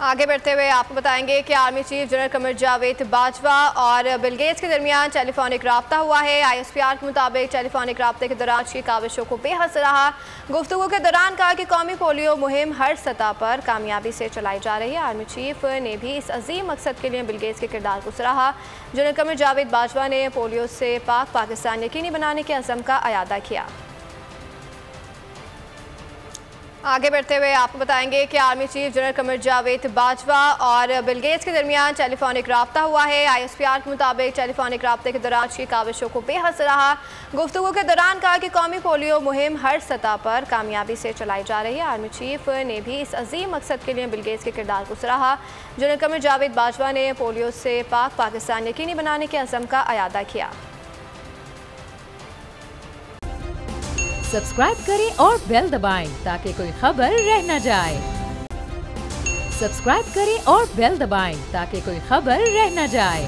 आगे बढ़ते हुए आपको बताएंगे कि army chief general Qamar Javed Bajwa और बिल गेट्स के दरमियान टेलीफोनिक रब्ता हुआ है। ISPR के मुताबिक टेलीफोनिक रब्ते के दौरान की काविशों को बेहद सराहा। गुफ्तगू के दौरान कहा कि कौमी पोलियो मुहिम हर सतह पर कामयाबी से चलाई जा रही है। आर्मी चीफ ने भी इस अजीम मकसद के लिए बिल गेट्स के किरदार को सराहा। जनरल कमर जावेद बाजवा ने पोलियो से पाकिस्तान यकीनी बनाने के अज़म का अयादा किया। आगे बढ़ते हुए आपको बताएंगे कि army chief general Qamar Javed Bajwa और बिल गेट्स के दरमियान टेलीफोनिक रब्ता हुआ है। ISPR के मुताबिक टेलीफोनिक रब्ते के दौरान की काविशों को बेहद सराहा। गुफ्तगू के दौरान कहा कि कौमी पोलियो मुहिम हर सतह पर कामयाबी से चलाई जा रही है। आर्मी चीफ ने भी इस अजीम मकसद के लिए बिल गेट्स के किरदार को सराहा। जनरल कमर जावेद बाजवा ने पोलियो से पाकिस्तान यकीनी बनाने के अज़म का अयादा किया। सब्सक्राइब करें और बेल दबाएं ताकि कोई खबर रह न जाए। सब्सक्राइब करें और बेल दबाएं ताकि कोई खबर रह न जाए।